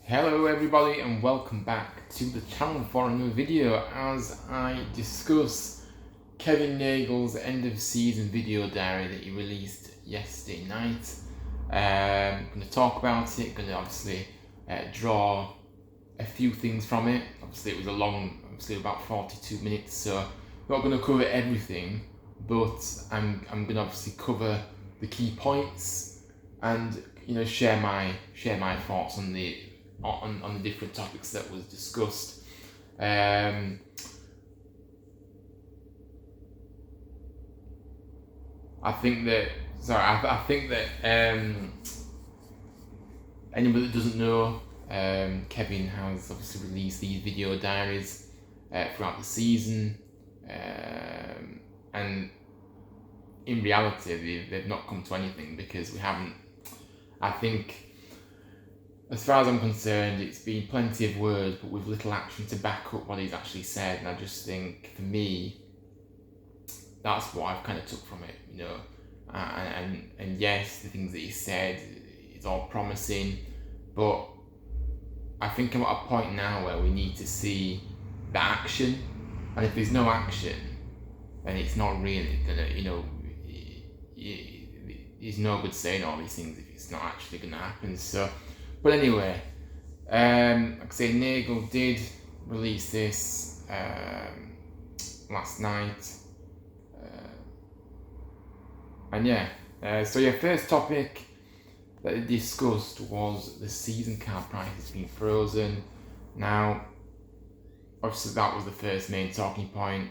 Hello everybody and welcome back to the channel for a new video as I discuss Kevin Nagle's end of season video diary that he released yesterday night. I'm going to talk about it, going to obviously draw a few things from it. Obviously it was a long, about 42 minutes, so I'm not going to cover everything, but I'm going to obviously cover the key points and share my thoughts on the different topics that was discussed. I think that anybody that doesn't know, Kevin has obviously released these video diaries throughout the season, and in reality they've not come to anything because we haven't. I think, as far as I'm concerned, it's been plenty of words but with little action to back up what he's actually said, and I just think, for me, that's what I've kind of took from it, and yes, the things that he said, it's all promising, but I think I'm at a point now where we need to see the action, and if there's no action, then it's not really gonna, it's no good saying all these things if it's not actually gonna happen. So, but anyway, like I say, Nagle did release this last night, and first topic that they discussed was the season card prices being frozen. Now, obviously that was the first main talking point.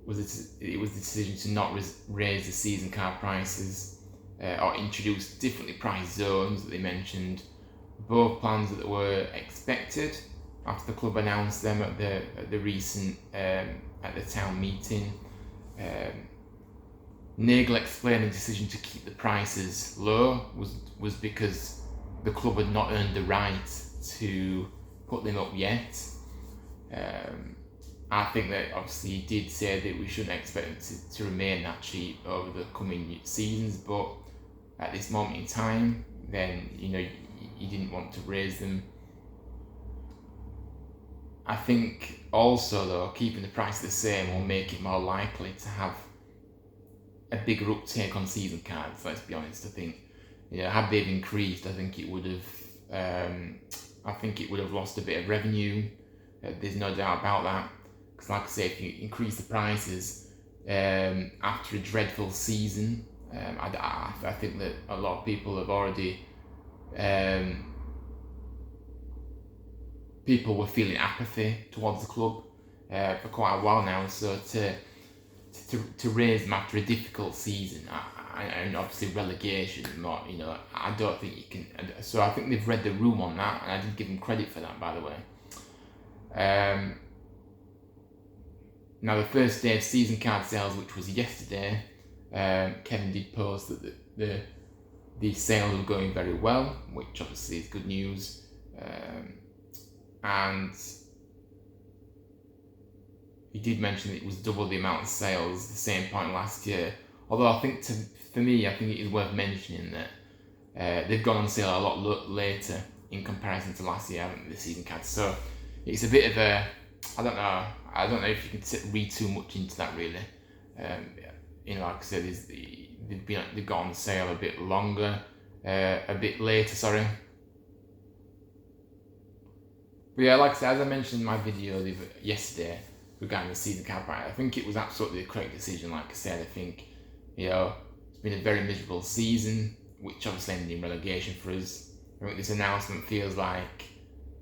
It was the decision to not raise the season card prices or introduce differently priced zones that they mentioned. Both plans that were expected after the club announced them at the recent at the town meeting. Nagle explained the decision to keep the prices low was because the club had not earned the right to put them up yet. I think that obviously he did say that we shouldn't expect them to remain that cheap over the coming seasons, but at this moment in time, then he didn't want to raise them. I think also though, keeping the price the same will make it more likely to have a bigger uptake on season cards. Let's be honest. I think had they've increased, I think it would have lost a bit of revenue. There's no doubt about that. Because like I say, if you increase the prices after a dreadful season, I think that a lot of people have already people were feeling apathy towards the club for quite a while now. So to raise them after a difficult season and obviously relegation, I don't think you can. So I think they've read the room on that, and I did give them credit for that, by the way. Now, the first day of season card sales, which was yesterday, Kevin did post that the sales were going very well, which obviously is good news. And he did mention that it was double the amount of sales the same point last year. Although I think, for me, I think it is worth mentioning that they've gone on sale a lot later in comparison to last year, haven't they, the season cards? So it's a bit of a, I don't know if you can read too much into that, really. Like I said, they've got on sale a bit later, sorry. But yeah, like I said, as I mentioned in my video yesterday regarding the season card price, I think it was absolutely the correct decision. Like I said, I think it's been a very miserable season, which obviously ended in relegation for us. I think this announcement feels like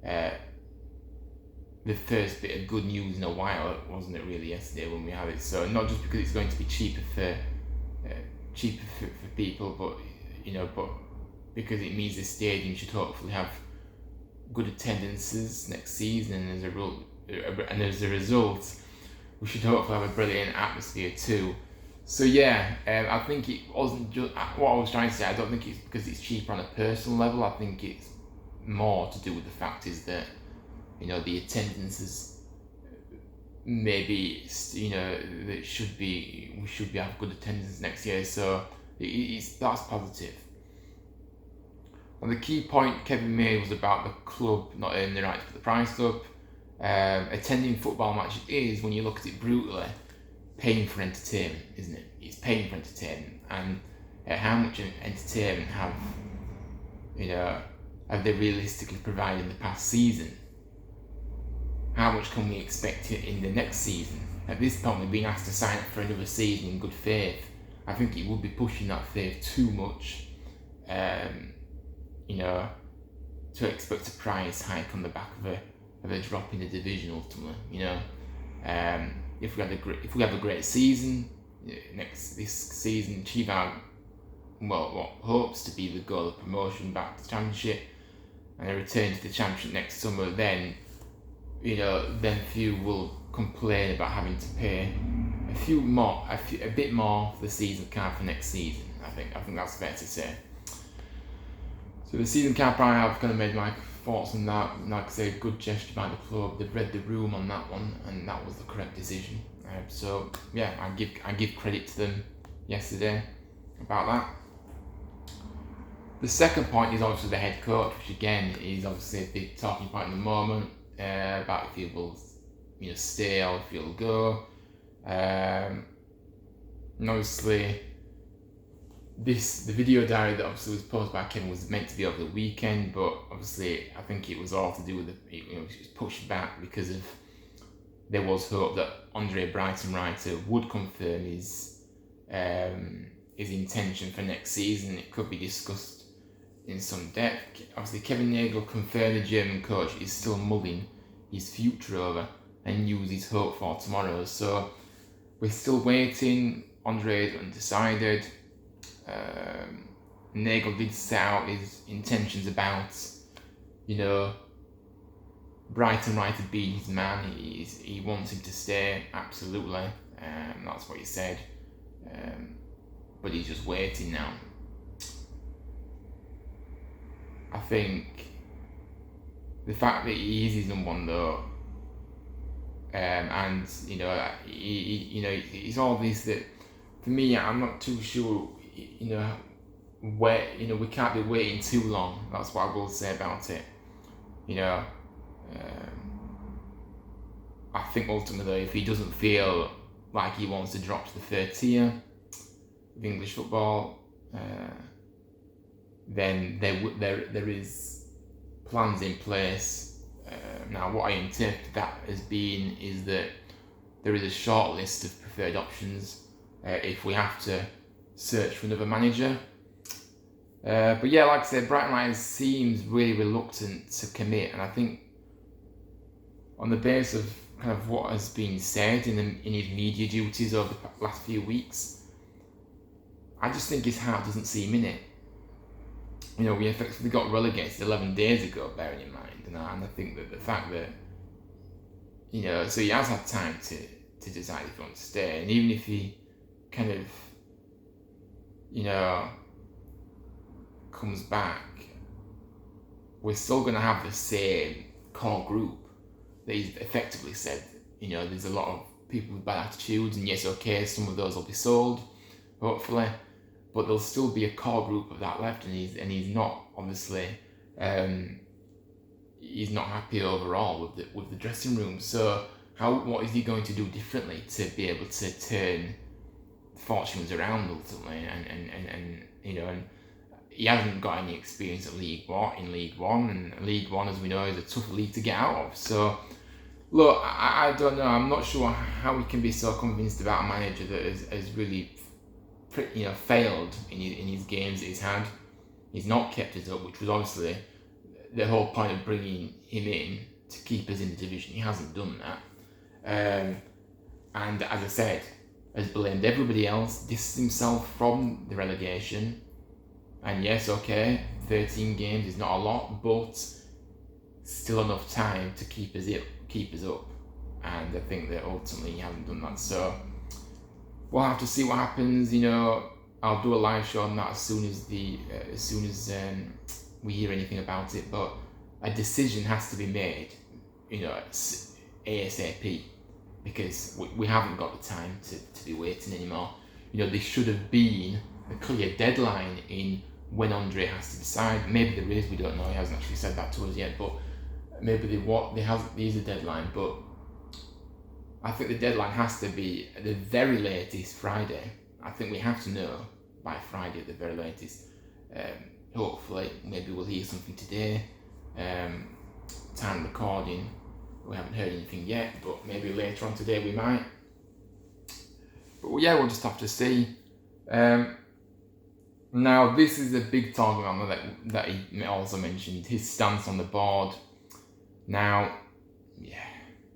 the first bit of good news in a while, wasn't it, really, yesterday when we had it? So not just because it's going to be cheaper for people, but because it means the stadium should hopefully have good attendances next season, and as a result, we should hopefully have a brilliant atmosphere too. So I think it wasn't just what I was trying to say. I don't think it's because it's cheaper on a personal level. I think it's more to do with the fact is that the attendances maybe that we should be have good attendance next year. So that's positive. And the key point Kevin made was about the club not earning the right to put the price up. Attending football matches is, when you look at it brutally, paying for entertainment, isn't it? It's paying for entertainment. And how much entertainment have they realistically provided in the past season? How much can we expect in the next season? At this point, we're being asked to sign up for another season in good faith. I think it would be pushing that faith too much, to expect a price hike on the back of a drop in the division ultimately. If we have a great season this season, achieve our what hopes to be the goal of promotion back to the Championship, and a return to the Championship next summer, then few will complain about having to pay a bit more for the season card for next season. I think that's fair to say. So the season card price, I've kind of made my thoughts on that. Like I say, good gesture by the club. They've read the room on that one, and that was the correct decision. So yeah, I give credit to them yesterday about that. The second point is obviously the head coach, which again is obviously a big talking point at the moment, about if he will stay or if he'll go. And obviously the video diary that obviously was posted by Kevin was meant to be over the weekend, but obviously I think it was all to do with it was pushed back because of there was hope that Andre Brighton-Writer would confirm his intention for next season. It could be discussed in some depth. Obviously Kevin Nagle confirmed the German coach is still mulling his future over and use his hope for tomorrow. So we're still waiting. Andre is undecided. Nagle did set out his intentions about, Brighton-Writer being his man. He wants him to stay, absolutely. That's what he said. But he's just waiting now. I think the fact that he is his number one though, and it's obvious that for me, I'm not too sure, where we can't be waiting too long. That's what I will say about it. I think ultimately, if he doesn't feel like he wants to drop to the third tier of English football, then there is plans in place. Now, what I interpret that as being is that there is a short list of preferred options if we have to search for another manager. But yeah, like I said, Brighton Lions seems really reluctant to commit, and I think on the basis of kind of what has been said in his media duties over the last few weeks, I just think his heart doesn't see him in it. We effectively got relegated 11 days ago, bearing in mind, and I think that the fact that, so he has had time to decide if he wants to stay, and even if he kind of, comes back, we're still going to have the same core group that he's effectively said. There's a lot of people with bad attitudes, and yes, okay, some of those will be sold, hopefully, but there'll still be a core group of that left, and he's not obviously he's not happy overall with the dressing room. So what is he going to do differently to be able to turn fortunes around ultimately? And he hasn't got any experience in League One, and League One, as we know, is a tough league to get out of. So look, I don't know. I'm not sure how we can be so convinced about a manager that has really failed in his games that he's had. He's not kept it up, which was obviously the whole point of bringing him in, to keep us in the division. He hasn't done that, and as I said, has blamed everybody else, distanced himself from the relegation. And yes, okay, 13 games is not a lot, but still enough time to keep us up. And I think that ultimately he hasn't done that. So we'll have to see what happens. I'll do a live show on that as soon as we hear anything about it. But a decision has to be made, ASAP, because we haven't got the time to be waiting anymore. There should have been a clear deadline in when Andre has to decide. Maybe there is, we don't know. He hasn't actually said that to us yet, but maybe there's a deadline. But I think the deadline has to be at the very latest Friday. I think we have to know by Friday at the very latest. Hopefully, maybe we'll hear something today. Time recording, we haven't heard anything yet, but maybe later on today we might. But yeah, we'll just have to see. Now, this is a big talking on that he also mentioned, his stance on the board. Now, yeah,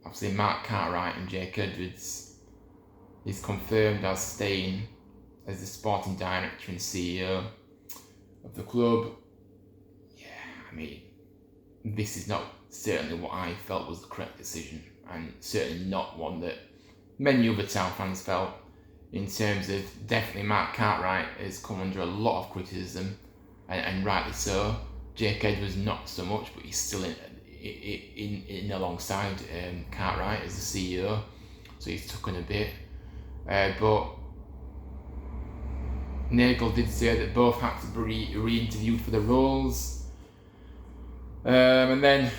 obviously Mark Cartwright and Jake Edwards is confirmed as staying as the sporting director and CEO of the club. Yeah, I mean, this is not certainly what I felt was the correct decision, and certainly not one that many other Town fans felt. In terms of, definitely Mark Cartwright has come under a lot of criticism, and rightly so. Jake Edwards not so much, but he's still in alongside Cartwright as the CEO, so he's taken a bit. But Nagle did say that both had to be re-interviewed for the roles, and then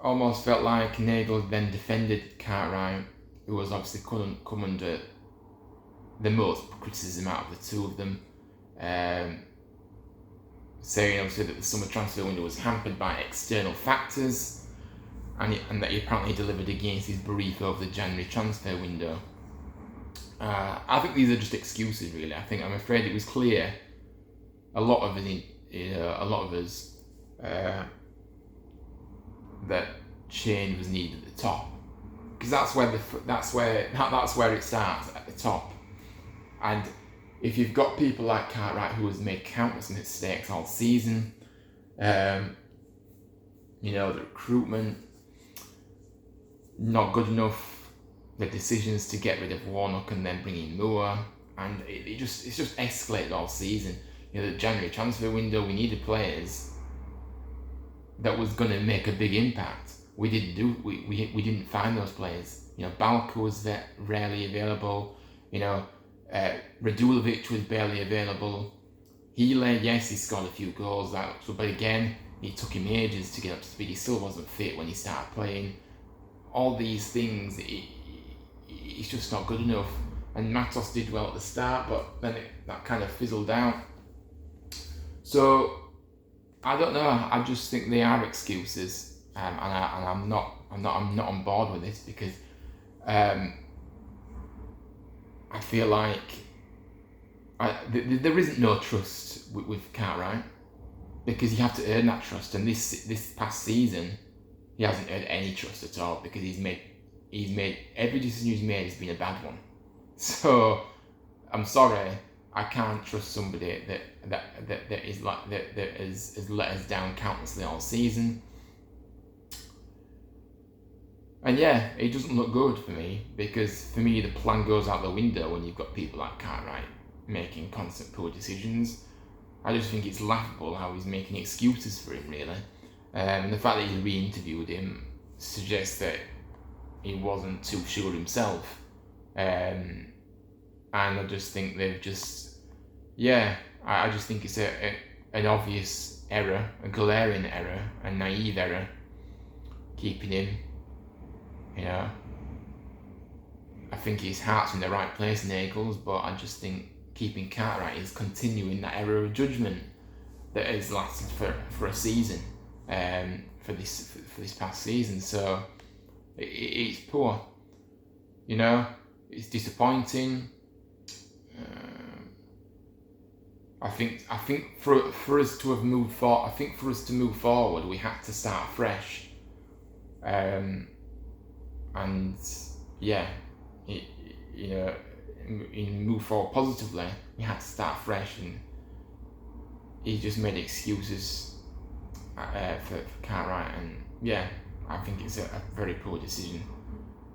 almost felt like Nagle then defended Cartwright, who was obviously come under the most criticism out of the two of them, saying obviously that the summer transfer window was hampered by external factors, and that he apparently delivered against his brief over the January transfer window. I think these are just excuses, really. I'm afraid it was clear a lot of us that change was needed at the top, because that's where it starts, at the top. And if you've got people like Cartwright, who has made countless mistakes all season, the recruitment not good enough, the decisions to get rid of Warnock and then bring in Moore, and it's just escalated all season. The January transfer window, we needed players that was going to make a big impact. We didn't find those players. Balka was rarely available. Radulovic was barely available. Healy, yes, he scored a few goals, but again, it took him ages to get up to speed. He still wasn't fit when he started playing. All these things, it's just not good enough. And Matos did well at the start, but then that kind of fizzled out. So I don't know. I just think they are excuses, and I'm not on board with this, because I feel like there isn't no trust with Cartwright, because you have to earn that trust. And this past season, he hasn't earned any trust at all, because he's made every decision he's made has been a bad one. So I'm sorry, I can't trust somebody that has let us down countlessly all season. And yeah, it doesn't look good for me, because for me the plan goes out the window when you've got people like Cartwright making constant poor decisions. I just think it's laughable how he's making excuses for him, really. And the fact that he re-interviewed him suggests that he wasn't too sure himself. And I just think I just think it's an obvious error, a glaring error, a naive error, keeping him. I think his heart's in the right place, Nagle's, but I just think keeping Cartwright is continuing that error of judgment that has lasted for a season, for this past season. So it's poor, it's disappointing. I think for us to have moved forward, for us to move forward, we had to start fresh. And yeah, move forward positively, we had to start fresh, and he just made excuses for Cartwright, and yeah, I think it's a very poor decision.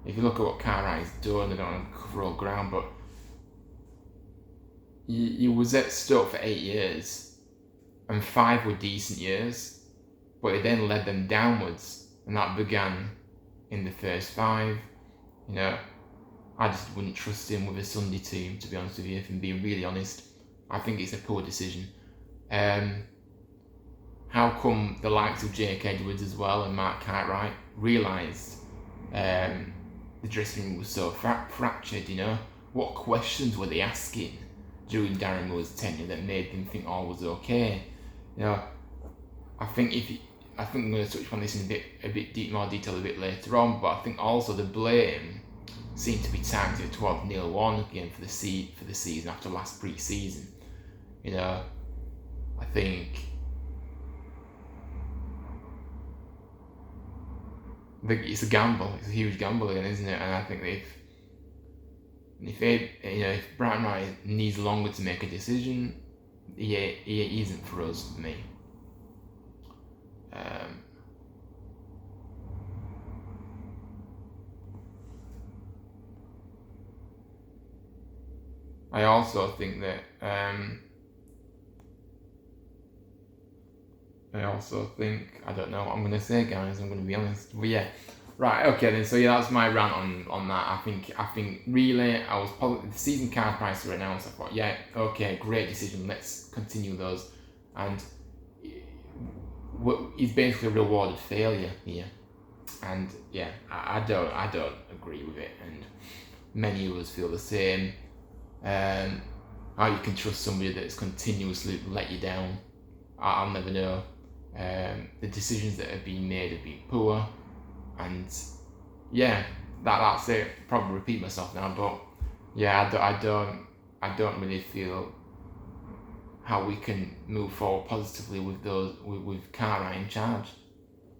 If you look at what Cartwright has done, I don't want to cover all ground, but he was at Stoke for 8 years, and 5 were decent years, but he then led them downwards, and that began in the first 5. I just wouldn't trust him with a Sunday team, to be honest with you, if I'm being really honest. I think it's a poor decision. How come the likes of Jake Edwards as well and Mark Cartwright realised the dressing room was so fractured, you know? What questions were they asking during Darren Moore's tenure that made them think all was okay? You know, I think I'm going to touch on this in a bit more detail a bit later on, but I think also the blame seemed to be targeted towards Neil Warnock again for the season after last pre-season. You know, I think it's a gamble. It's a huge gamble again, isn't it? And I think that if Brian Wright needs longer to make a decision, he isn't for us, for me. I also think that I don't know what I'm going to say, guys. I'm going to be honest. But yeah, right. Okay then. So yeah, that's my rant on that. I think really, the season card prices were announced. I thought, yeah, okay, great decision. Let's continue those. And he's basically rewarded failure here. And yeah, I don't agree with it. And many of us feel the same. How you can trust somebody that's continuously let you down, I'll never know. The decisions that have been made have been poor, and yeah, that's it. Probably repeat myself now, but yeah, I don't really feel how we can move forward positively with Cartwright in charge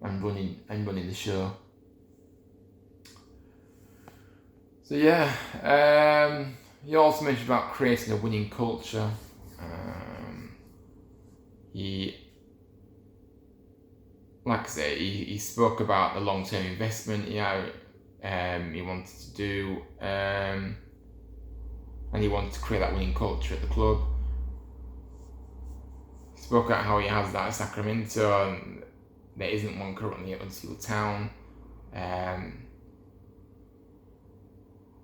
and running the show. So yeah, you also mentioned about creating a winning culture. Like I say, he spoke about the long-term investment he wanted to do, and he wanted to create that winning culture at the club. He spoke about how he has that at Sacramento, and there isn't one currently at Huddersfield Town.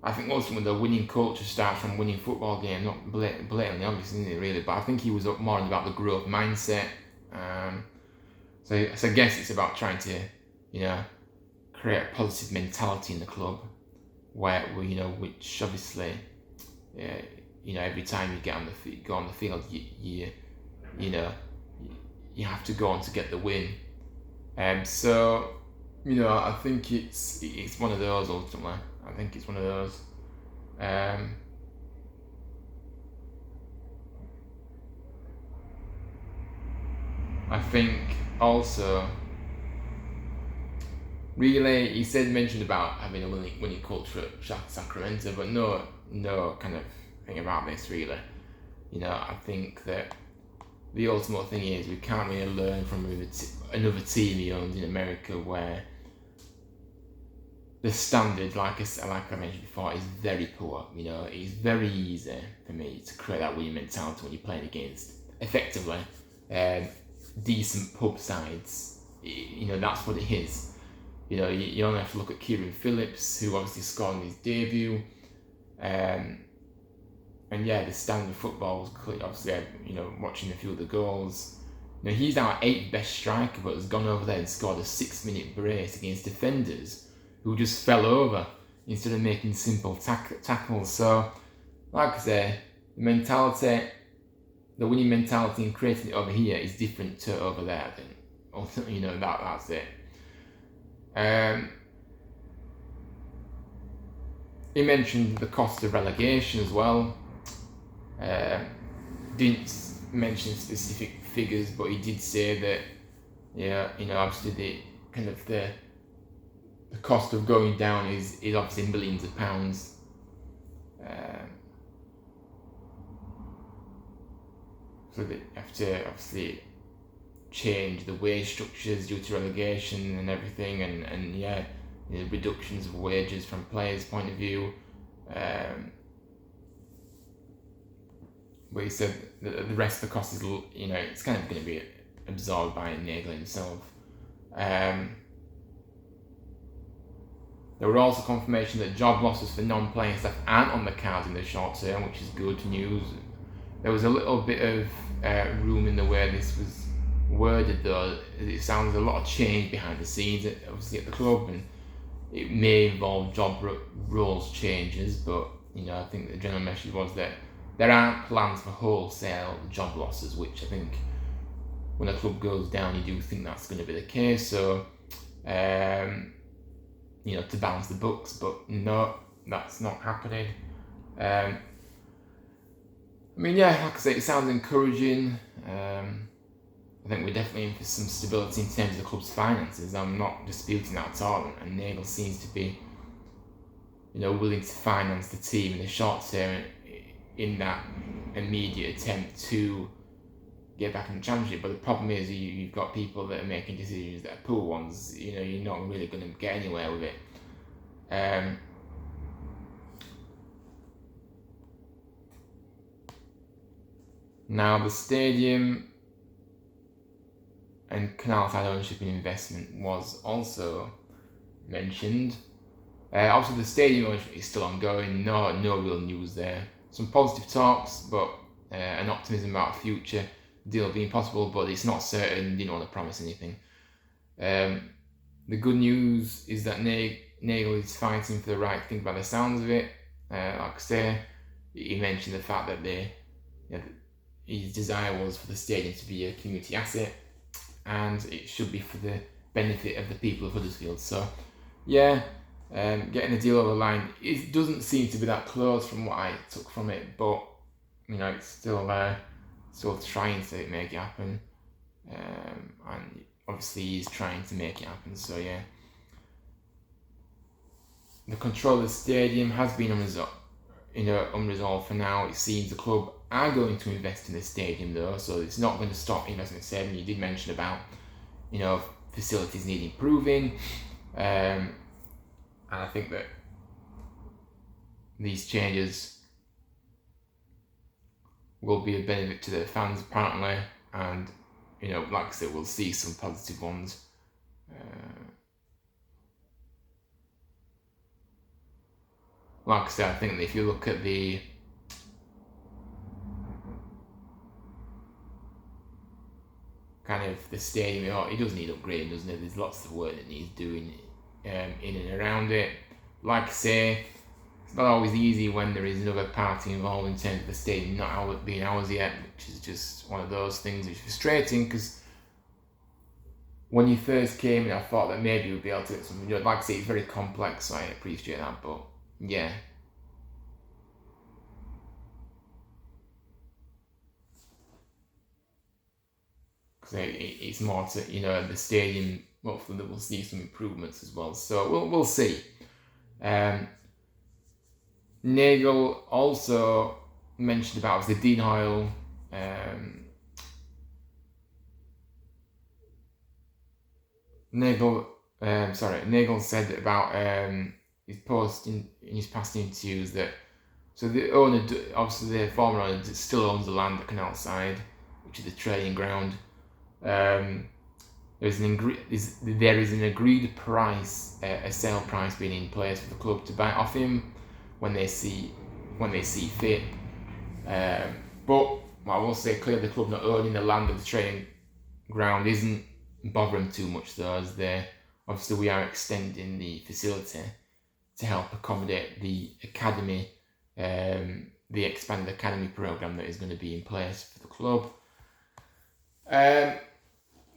I think ultimately the winning culture starts from winning football game, not blatantly obvious, isn't it, really? But I think he was more about the growth mindset. So I guess it's about trying to, create a positive mentality in the club, which obviously, every time you go on the field, you have to go on to get the win. So, I think it's one of those ultimately. I think it's one of those. I think also, really, he mentioned about having a winning culture at Sacramento, but no kind of thing about this really. I think that the ultimate thing is we can't really learn from another team he owns in America where the standard, like I mentioned before, is very poor. It's very easy for me to create that winning mentality when you're playing against, effectively, decent pub sides. That's what it is. You only have to look at Kieran Phillips, who obviously scored on his debut. And yeah, the standard of football was clear. Obviously, watching a few of the goals. He's our 8th best striker, but has gone over there and scored a 6-minute brace against defenders who just fell over instead of making simple tackles. So, like I say, the winning mentality and creating it over here is different to over there, I think. Ultimately, that's it. He mentioned the cost of relegation as well. Didn't mention specific figures, but he did say that, obviously the cost of going down is obviously millions of pounds. So they have to obviously change the wage structures due to relegation and everything, and reductions of wages from players' point of view. But he said that the rest of the cost is, it's kind of going to be absorbed by Nagle himself. There were also confirmation that job losses for non-playing staff aren't on the cards in the short term, which is good news. There was a little bit of room in the way this was worded, though. It sounds a lot of change behind the scenes, obviously at the club, and it may involve job roles changes. But I think the general message was that there aren't plans for wholesale job losses, which I think when a club goes down, you do think that's going to be the case. So, to balance the books, but no, that's not happening. Like I say, it sounds encouraging. I think we're definitely in for some stability in terms of the club's finances. I'm not disputing that at all. And Nagle seems to be, willing to finance the team in the short term in that immediate attempt to get back in the championship. But the problem is you've got people that are making decisions that are poor ones. You're not really going to get anywhere with it. Now the stadium and canal side ownership and investment was also mentioned. Obviously the stadium ownership is still ongoing, no real news there. Some positive talks, but an optimism about a future deal being possible, but it's not certain, didn't want to promise anything. The good news is that Nagle is fighting for the right thing by the sounds of it. Like I say, he mentioned the fact that his desire was for the stadium to be a community asset, and it should be for the benefit of the people of Huddersfield. So, getting a deal over the line, it doesn't seem to be that close from what I took from it, but it's still trying to make it happen, and obviously he's trying to make it happen. So the control of the stadium has been unresolved for now. It seems the club are going to invest in the stadium though, so it's not going to stop investment in the stadium. You did mention about facilities need improving, and I think that these changes will be a benefit to the fans apparently, and like I said, we'll see some positive ones. Like I said, I think that if you look at the kind of the stadium, it does need upgrading, doesn't it? There's lots of work that needs doing in and around it. Like I say, it's not always easy when there is another party involved in terms of the stadium not being ours yet, which is just one of those things which is frustrating, because when you first came in, I thought that maybe we'd be able to get something. Like I say, it's very complex, so I appreciate that, but yeah. It's more to the stadium. Hopefully, we'll see some improvements as well. So we'll see. Nagle also mentioned about the Dean Hoyle. Nagle said about his post in his past interviews that the owner, obviously the former owner, still owns the land at Canal Side, which is the training ground. There is an agreed price, a sale price being in place for the club to buy off him when they see fit. But I will say clearly, the club not owning the land of the training ground isn't bothering too much, though, as obviously we are extending the facility to help accommodate the academy, the expanded academy program that is going to be in place for the club.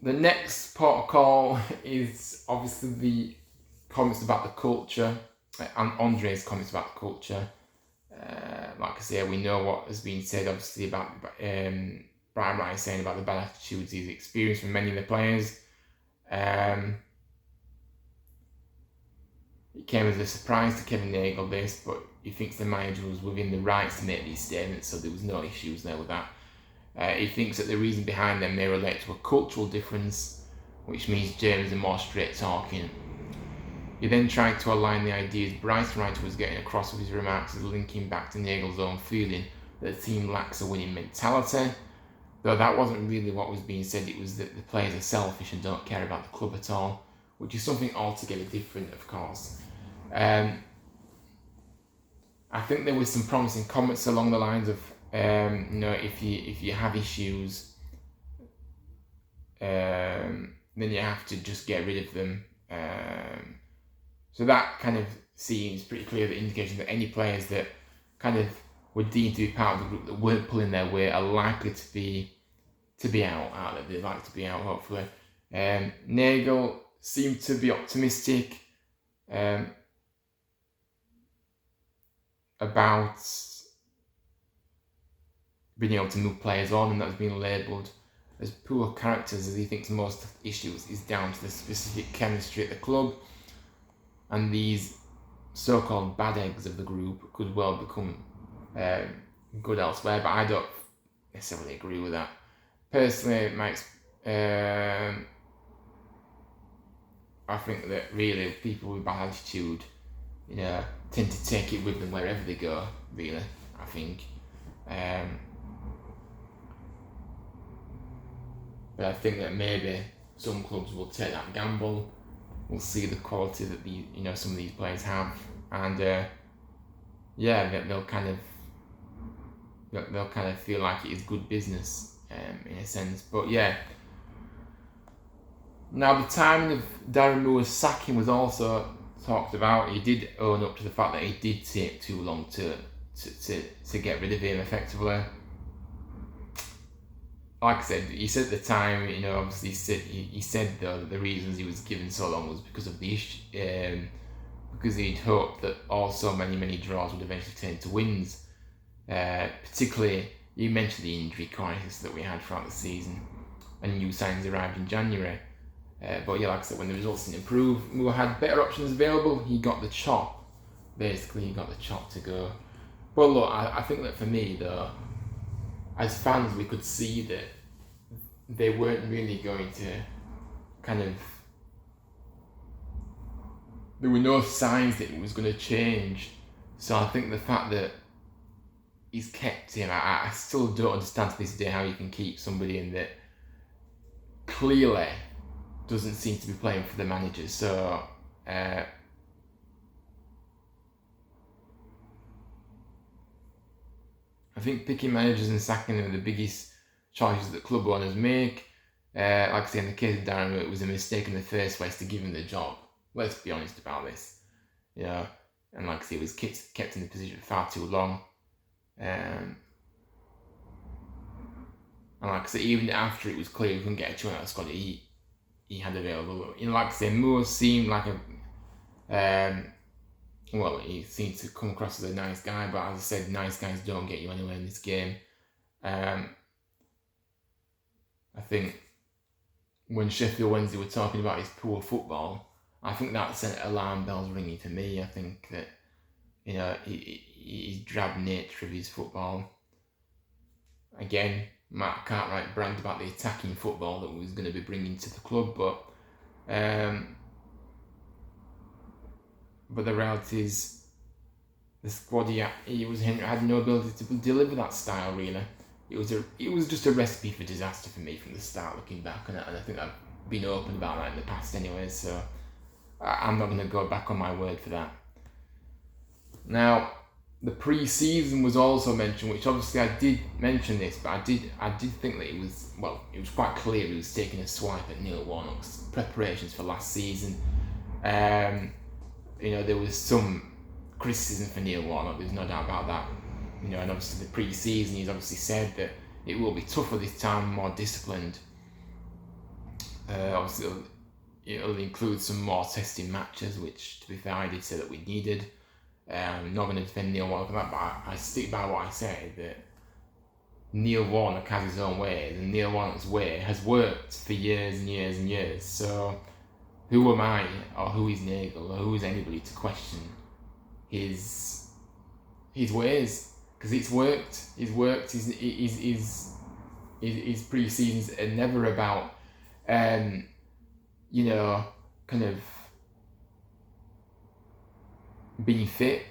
The next port of call is obviously the comments about the culture, and Andre's comments about the culture. Like I say, we know what has been said, obviously, about Brian Wright saying about the bad attitudes he's experienced from many of the players. It came as a surprise to Kevin Nagle, but he thinks the manager was within the rights to make these statements, so there was no issues there with that. He thinks that the reason behind them may relate to a cultural difference, which means Germans are more straight talking. He then tried to align the ideas Bryson Wright was getting across with his remarks as linking back to Nagle's own feeling that the team lacks a winning mentality, though that wasn't really what was being said. It was that the players are selfish and don't care about the club at all, which is something altogether different, of course. I think there were some promising comments along the lines of If you have issues, then you have to just get rid of them. So that kind of seems pretty clear, the indication that any players that kind of were deemed to be part of the group that weren't pulling their weight are likely to be out. That they'd like to be out, hopefully. Nagle seemed to be optimistic about being able to move players on, and that's been labelled as poor characters, as he thinks most issues is down to the specific chemistry at the club, and these so-called bad eggs of the group could well become good elsewhere, but I don't necessarily agree with that. Personally, I think that really people with bad attitude, tend to take it with them wherever they go, really, I think. But I think that maybe some clubs will take that gamble. We'll see the quality that some of these players have, and they'll kind of feel like it is good business in a sense. But yeah. Now the timing of Darren Moore's sacking was also talked about. He did own up to the fact that it did take too long to get rid of him effectively. Like I said, he said at the time, obviously he said though that the reasons he was given so long was because of the issue, because he'd hoped that also many draws would eventually turn into wins. Particularly, you mentioned the injury crisis that we had throughout the season, and new signings arrived in January. But yeah, like I said, when the results didn't improve, Moore had better options available. He got the chop. Basically, he got the chop to go. But look, I think that for me, though, as fans, we could see that they weren't really going to there were no signs that it was going to change. So I think the fact that he's kept him, I still don't understand to this day how you can keep somebody in that clearly doesn't seem to be playing for the manager. So I think picking managers and sacking them are the biggest choices that club owners make. Like I say, in the case of Darren, it was a mistake in the first place to give him the job. Let's be honest about this. And like I say, he was kept in the position for far too long. And like I say, even after it was clear we couldn't get a tune out of the squad he had available, like I say, Moore seemed like he seemed to come across as a nice guy, but as I said, nice guys don't get you anywhere in this game. I think when Sheffield Wednesday were talking about his poor football, I think that sent alarm bells ringing to me. I think that his drab nature of his football. Again, Matt Cartwright bragged about the attacking football that we was going to be bringing to the club, but the reality is the squad he had no ability to deliver that style. Really, it was just a recipe for disaster for me from the start. Looking back on it, and I think I've been open about that in the past, anyway. So I'm not going to go back on my word for that. Now, the pre-season was also mentioned, which obviously I did mention this, but I did think that it was quite clear he was taking a swipe at Neil Warnock's preparations for last season. There was some criticism for Neil Warnock, there's no doubt about that. And obviously the pre-season, he's obviously said that it will be tougher this time, more disciplined. Obviously it'll include some more testing matches, which, to be fair, I did say that we needed. I'm not going to defend Neil Warnock on that, but I stick by what I said, that Neil Warnock has his own ways, and Neil Warnock's way has worked for years and years and years. So who am I, or who is Nagle, or who is anybody to question his ways? Because it's worked. He's worked. His pre-seasons are never about kind of being fit.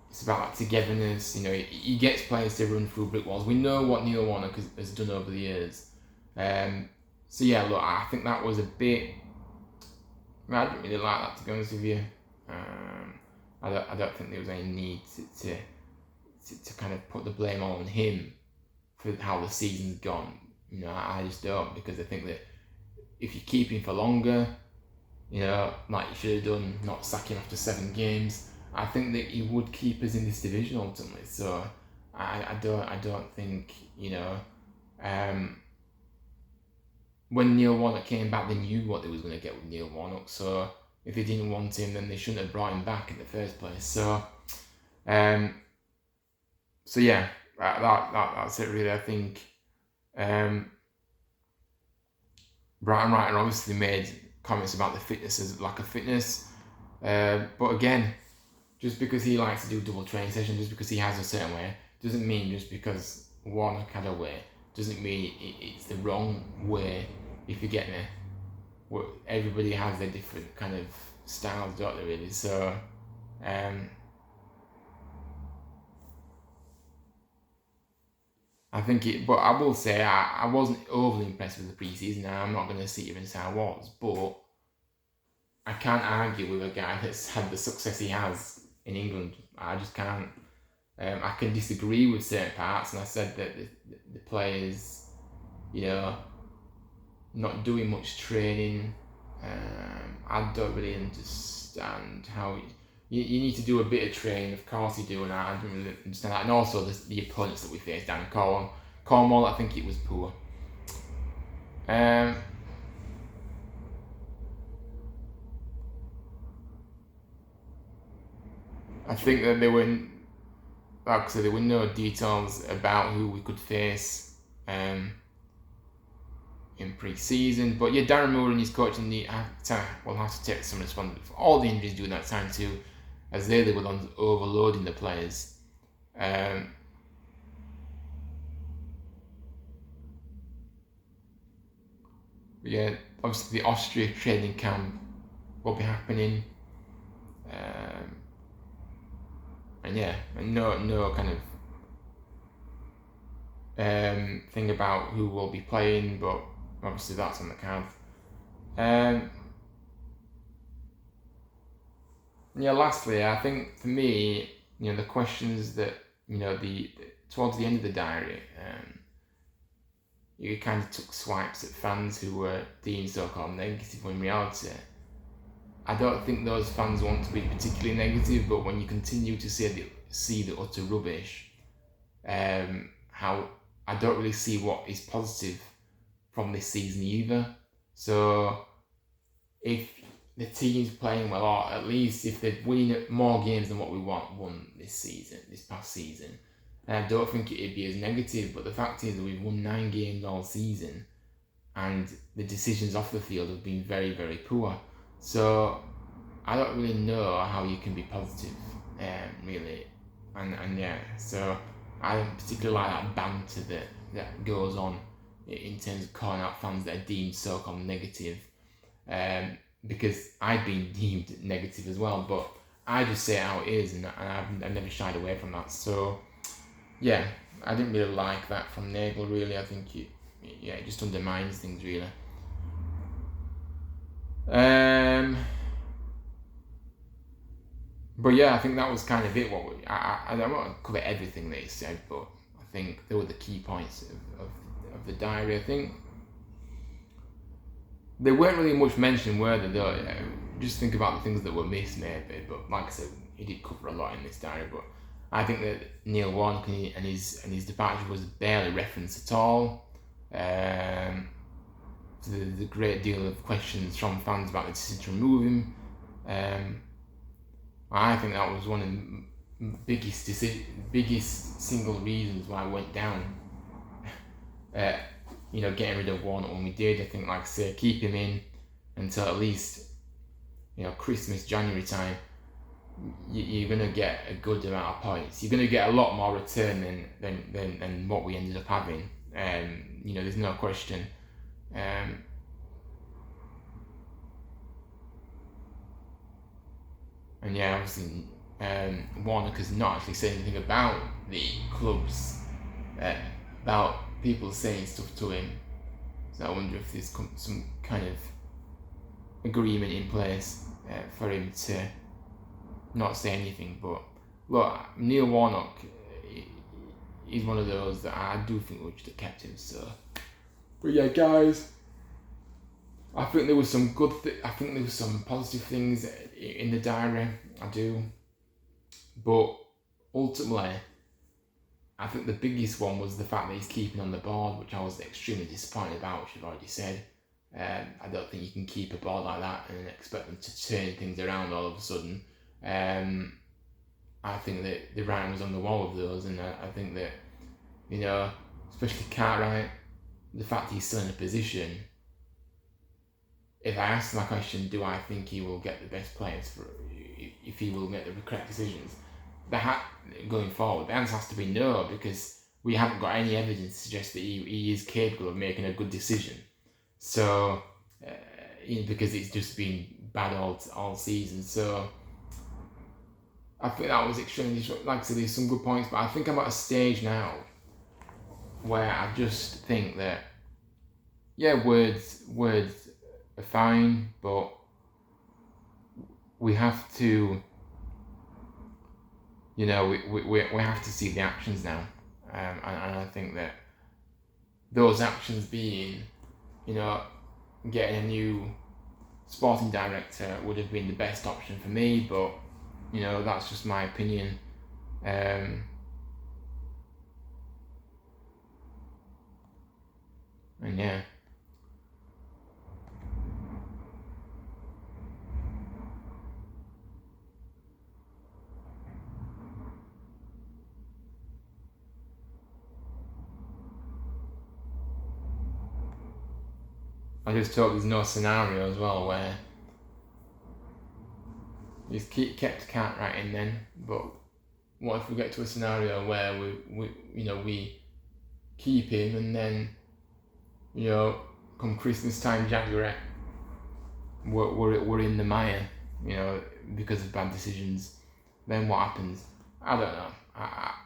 It's about that togetherness. He gets players to run through brick walls. We know what Neil Warnock has done over the years. So yeah, look, I think that was a bit. I didn't really like that, to be honest with you. I don't think there was any need to kind of put the blame on him for how the season's gone. You know, I just don't, because I think that if you keep him for longer, you know, like you should have done, not sack him after 7 games, I think that he would keep us in this division ultimately. So I don't think, you know, when Neil Warnock came back, they knew what they was going to get with Neil Warnock. So if they didn't want him, then they shouldn't have brought him back in the first place. So, so yeah, that's it really. I think Brighton Wright obviously made comments about the fitness as lack of fitness, but again, just because he likes to do double training sessions, just because he has a certain way, doesn't mean just because Warnock had a way, doesn't mean it's the wrong way, if you get me. Everybody has their different kind of styles, don't they, really? So, I think but I will say I wasn't overly impressed with the preseason. Now, I'm not going to sit here and say I was, but I can't argue with a guy that's had the success he has in England. I just can't. I can disagree with certain parts, and I said that the players, you know, not doing much training. I don't really understand how you need to do a bit of training. Of course you do, and I don't really understand that. And also the opponents that we faced down in Cornwall, I think it was poor. I think that there were, like I said, there were no details about who we could face in pre-season. But yeah, Darren Moore and his coaching will have to take some responsibility for all the injuries during that time too, as they were overloading the players. Yeah, obviously the Austria training camp will be happening. And yeah, and no kind of thing about who will be playing, but obviously that's on the card. Yeah, lastly, I think for me, you know, the questions that, you know, towards the end of the diary, you kind of took swipes at fans who were deemed so-called negative, when in reality, I don't think those fans want to be particularly negative, but when you continue to see the utter rubbish, how I don't really see what is positive from this season either. So if the team's playing well, or at least if they're winning more games than what we won this past season, I don't think it'd be as negative. But the fact is that we've won 9 games all season, and the decisions off the field have been very, very poor. So I don't really know how you can be positive, really. And yeah, so I don't particularly like that banter that goes on in terms of calling out fans that are deemed so-called negative, because I've been deemed negative as well, but I just say it how it is, and I've never shied away from that. So yeah, I didn't really like that from Nagle, really. I think it just undermines things, really. But yeah, I think that was kind of it. I don't want to cover everything that he said, but I think there were the key points of the diary. I think there weren't really much mentioned, were there, though? Just think about the things that were missed, maybe. But like I said, he did cover a lot in this diary. But I think that Neil Warnock and his departure was barely referenced at all. There's a great deal of questions from fans about the decision to remove him. I think that was one of the biggest single reasons why I went down. You know, getting rid of Warnock when we did. I think, like I say, keep him in until at least, you know, Christmas, January time. You're gonna get a good amount of points. You're gonna get a lot more return than what we ended up having. You know, there's no question. And yeah, obviously, Warnock has not actually said anything about the clubs, about people saying stuff to him. So I wonder if there's some kind of agreement in place for him to not say anything. But look, Neil Warnock, he's one of those that I do think we should have kept him. So, but yeah, guys, I think there was some I think there was some positive things in the diary. I do, but ultimately, I think the biggest one was the fact that he's keeping on the board, which I was extremely disappointed about, which I've already said. I don't think you can keep a board like that and expect them to turn things around all of a sudden. I think that the writing was on the wall of those, and I think that, you know, especially Cartwright, the fact he's still in a position. If I ask my question, do I think he will get the best players if he will make the correct decisions? Going forward, the answer has to be no, because we haven't got any evidence to suggest that he is capable of making a good decision. So, because it's just been bad all season. So, I think that was extremely disruptive. Like I said, there's some good points, but I think I'm at a stage now where I just think that, yeah, words are fine, but we have to, you know, we have to see the actions now, and I think that those actions being, you know, getting a new sporting director would have been the best option for me, but, you know, that's just my opinion. And yeah. I just hope there's no scenario as well where he's kept Cartwright in then, but what if we get to a scenario where we keep him, and then, you know, come Christmas time, January, we're in the mire, you know, because of bad decisions. Then what happens? I don't know.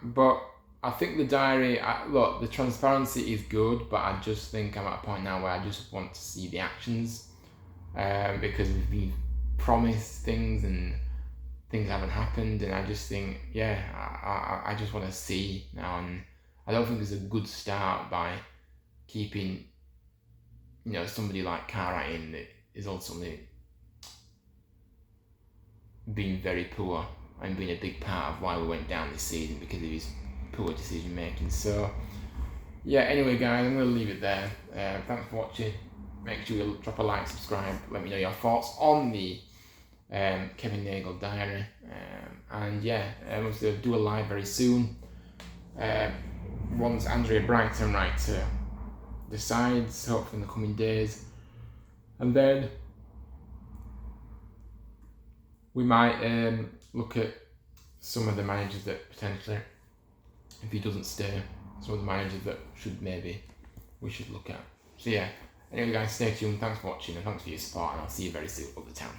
But I think the diary, look, the transparency is good, but I just think I'm at a point now where I just want to see the actions, because we've been promised things and things haven't happened, and I just think, yeah, I just want to see now, and I don't think it's a good start by keeping, you know, somebody like Cartwright in that is ultimately being very poor and being a big part of why we went down this season, because of his poor decision making. So yeah, anyway guys, I'm going to leave it there. Thanks for watching. Make sure you drop a like, subscribe, let me know your thoughts on the Kevin Nagle diary, and yeah, we'll do a live very soon once Andrea Brighton writer decides, hopefully in the coming days, and then we might look at some of the managers that potentially, if he doesn't stay, some of the managers that we should look at. So yeah, anyway guys, stay tuned, thanks for watching and thanks for your support, and I'll see you very soon up the town.